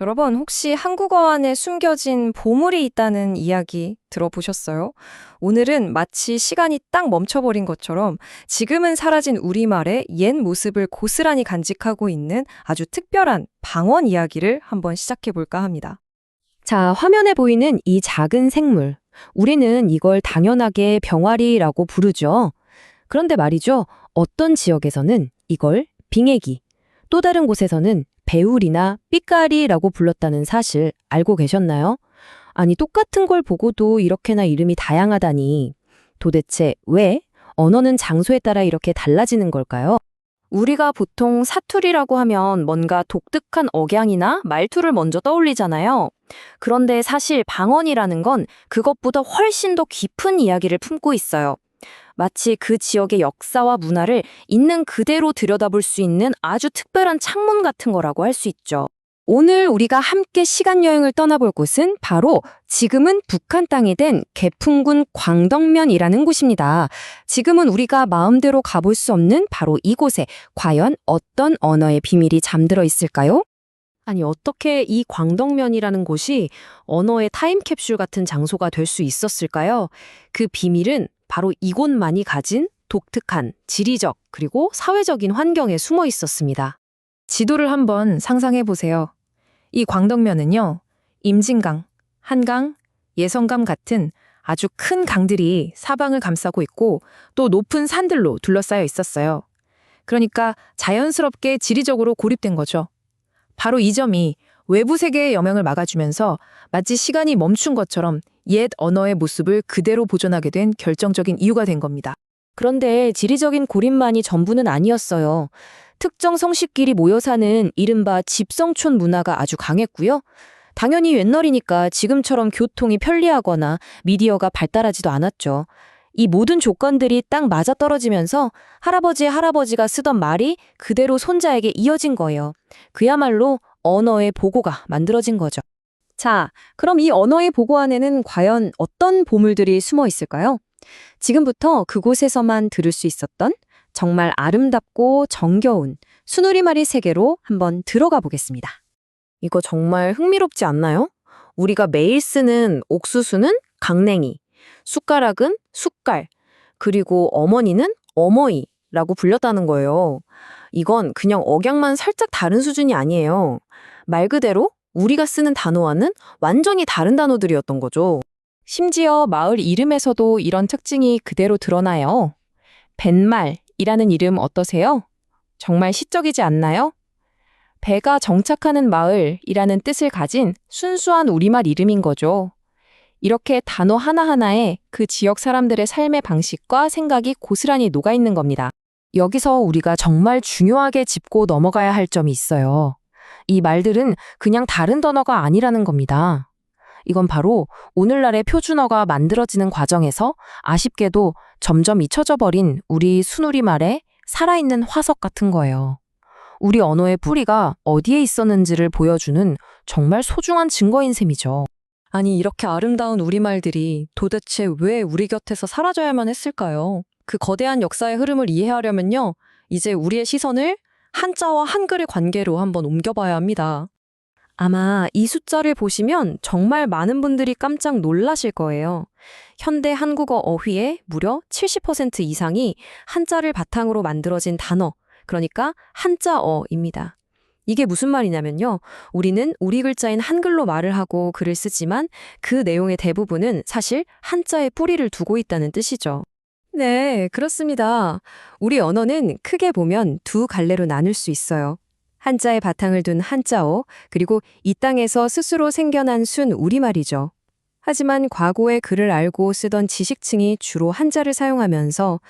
여러분, 혹시 한국어 안에 숨겨진 보물이 있다는 이야기 들어보셨어요? 오늘은 마치 시간이 딱 멈춰버린 것처럼 지금은 사라진 우리말의 옛 모습을 고스란히 간직하고 있는 아주 특별한 방언 이야기를 한번 시작해볼까 합니다. 자, 화면에 보이는 이 작은 생물. 우리는 이걸 당연하게 병아리라고 부르죠. 그런데 말이죠. 어떤 지역에서는 이걸 빙애기, 또 다른 곳에서는 배울이나 삐까리라고 불렀다는 사실 알고 계셨나요? 아니, 똑같은 걸 보고도 이렇게나 이름이 다양하다니. 도대체 왜 언어는 장소에 따라 이렇게 달라지는 걸까요? 우리가 보통 사투리라고 하면 뭔가 독특한 억양이나 말투를 먼저 떠올리잖아요. 그런데 사실 방언이라는 건 그것보다 훨씬 더 깊은 이야기를 품고 있어요. 마치 그 지역의 역사와 문화를 있는 그대로 들여다볼 수 있는 아주 특별한 창문 같은 거라고 할 수 있죠. 오늘 우리가 함께 시간여행을 떠나볼 곳은 바로 지금은 북한 땅이 된 개풍군 광덕면이라는 곳입니다. 지금은 우리가 마음대로 가볼 수 없는 바로 이곳에 과연 어떤 언어의 비밀이 잠들어 있을까요? 아니, 어떻게 이 광덕면이라는 곳이 언어의 타임캡슐 같은 장소가 될 수 있었을까요? 그 비밀은 바로 이곳만이 가진 독특한 지리적 그리고 사회적인 환경에 숨어 있었습니다. 지도를 한번 상상해 보세요. 이 광덕면은요, 임진강, 한강, 예성강 같은 아주 큰 강들이 사방을 감싸고 있고 또 높은 산들로 둘러싸여 있었어요. 그러니까 자연스럽게 지리적으로 고립된 거죠. 바로 이 점이 외부 세계의 영향을 막아주면서 마치 시간이 멈춘 것처럼 옛 언어의 모습을 그대로 보존하게 된 결정적인 이유가 된 겁니다. 그런데 지리적인 고립만이 전부는 아니었어요. 특정 성씨끼리 모여 사는 이른바 집성촌 문화가 아주 강했고요. 당연히 옛날이니까 지금처럼 교통이 편리하거나 미디어가 발달하지도 않았죠. 이 모든 조건들이 딱 맞아떨어지면서 할아버지의 할아버지가 쓰던 말이 그대로 손자에게 이어진 거예요. 그야말로 언어의 보고가 만들어진 거죠. 자, 그럼 이 언어의 보고 안에는 과연 어떤 보물들이 숨어 있을까요? 지금부터 그곳에서만 들을 수 있었던 정말 아름답고 정겨운 순우리말이 세계로 한번 들어가 보겠습니다. 이거 정말 흥미롭지 않나요? 우리가 매일 쓰는 옥수수는 강냉이, 숟가락은 숟갈, 그리고 어머니는 어머이라고 불렸다는 거예요. 이건 그냥 억양만 살짝 다른 수준이 아니에요. 말 그대로 우리가 쓰는 단어와는 완전히 다른 단어들이었던 거죠. 심지어 마을 이름에서도 이런 특징이 그대로 드러나요. 뱃말이라는 이름 어떠세요? 정말 시적이지 않나요? 배가 정착하는 마을이라는 뜻을 가진 순수한 우리말 이름인 거죠. 이렇게 단어 하나하나에 그 지역 사람들의 삶의 방식과 생각이 고스란히 녹아있는 겁니다. 여기서 우리가 정말 중요하게 짚고 넘어가야 할 점이 있어요. 이 말들은 그냥 다른 단어가 아니라는 겁니다. 이건 바로 오늘날의 표준어가 만들어지는 과정에서 아쉽게도 점점 잊혀져 버린 우리 순우리말의 살아있는 화석 같은 거예요. 우리 언어의 뿌리가 어디에 있었는지를 보여주는 정말 소중한 증거인 셈이죠. 아니, 이렇게 아름다운 우리말들이 도대체 왜 우리 곁에서 사라져야만 했을까요? 그 거대한 역사의 흐름을 이해하려면요, 이제 우리의 시선을 한자와 한글의 관계로 한번 옮겨봐야 합니다. 아마 이 숫자를 보시면 정말 많은 분들이 깜짝 놀라실 거예요. 현대 한국어 어휘의 무려 70% 이상이 한자를 바탕으로 만들어진 단어, 그러니까 한자어입니다. 이게 무슨 말이냐면요. 우리는 우리 글자인 한글로 말을 하고 글을 쓰지만 그 내용의 대부분은 사실 한자의 뿌리를 두고 있다는 뜻이죠. 네, 그렇습니다. 우리 언어는 크게 보면 두 갈래로 나눌 수 있어요. 한자의 바탕을 둔 한자어, 그리고 이 땅에서 스스로 생겨난 순 우리말이죠. 하지만 과거에 글을 알고 쓰던 지식층이 주로 한자를 사용하면서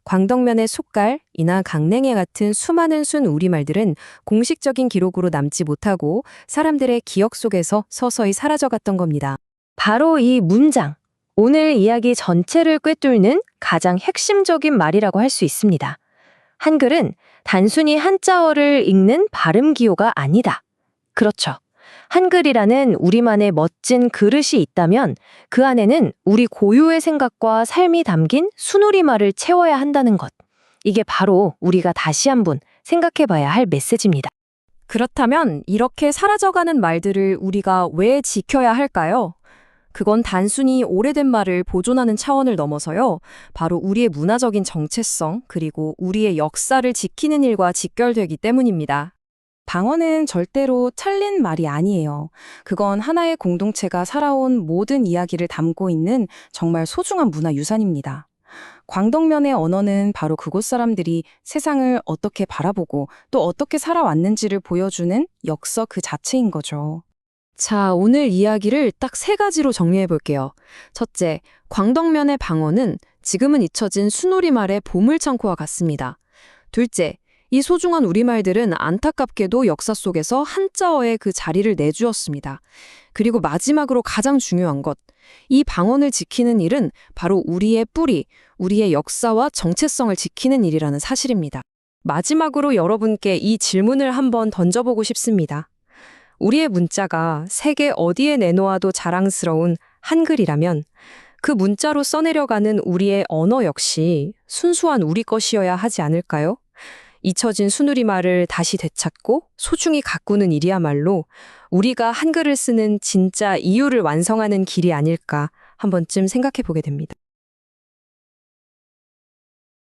광덕면의 숟갈이나 강냉이 같은 수많은 순 우리말들은 공식적인 기록으로 남지 못하고 사람들의 기억 속에서 서서히 사라져갔던 겁니다. 바로 이 문장, 오늘 이야기 전체를 꿰뚫는 가장 핵심적인 말이라고 할 수 있습니다. 한글은 단순히 한자어를 읽는 발음 기호가 아니다. 그렇죠. 한글이라는 우리만의 멋진 그릇이 있다면 그 안에는 우리 고유의 생각과 삶이 담긴 순우리말을 채워야 한다는 것. 이게 바로 우리가 다시 한번 생각해 봐야 할 메시지입니다. 그렇다면 이렇게 사라져가는 말들을 우리가 왜 지켜야 할까요? 그건 단순히 오래된 말을 보존하는 차원을 넘어서요. 바로 우리의 문화적인 정체성, 그리고 우리의 역사를 지키는 일과 직결되기 때문입니다. 방언은 절대로 틀린 말이 아니에요. 그건 하나의 공동체가 살아온 모든 이야기를 담고 있는 정말 소중한 문화유산입니다. 광덕면의 언어는 바로 그곳 사람들이 세상을 어떻게 바라보고 또 어떻게 살아왔는지를 보여주는 역사 그 자체인 거죠. 자, 오늘 이야기를 딱 3가지로 정리해 볼게요. 첫째, 광덕면의 방언은 지금은 잊혀진 순우리말의 보물창고와 같습니다. 둘째, 이 소중한 우리말들은 안타깝게도 역사 속에서 한자어의 그 자리를 내주었습니다. 그리고 마지막으로 가장 중요한 것, 이 방언을 지키는 일은 바로 우리의 뿌리, 우리의 역사와 정체성을 지키는 일이라는 사실입니다. 마지막으로 여러분께 이 질문을 한번 던져보고 싶습니다. 우리의 문자가 세계 어디에 내놓아도 자랑스러운 한글이라면 그 문자로 써내려가는 우리의 언어 역시 순수한 우리 것이어야 하지 않을까요? 잊혀진 순우리말을 다시 되찾고 소중히 가꾸는 일이야말로 우리가 한글을 쓰는 진짜 이유를 완성하는 길이 아닐까 한 번쯤 생각해 보게 됩니다.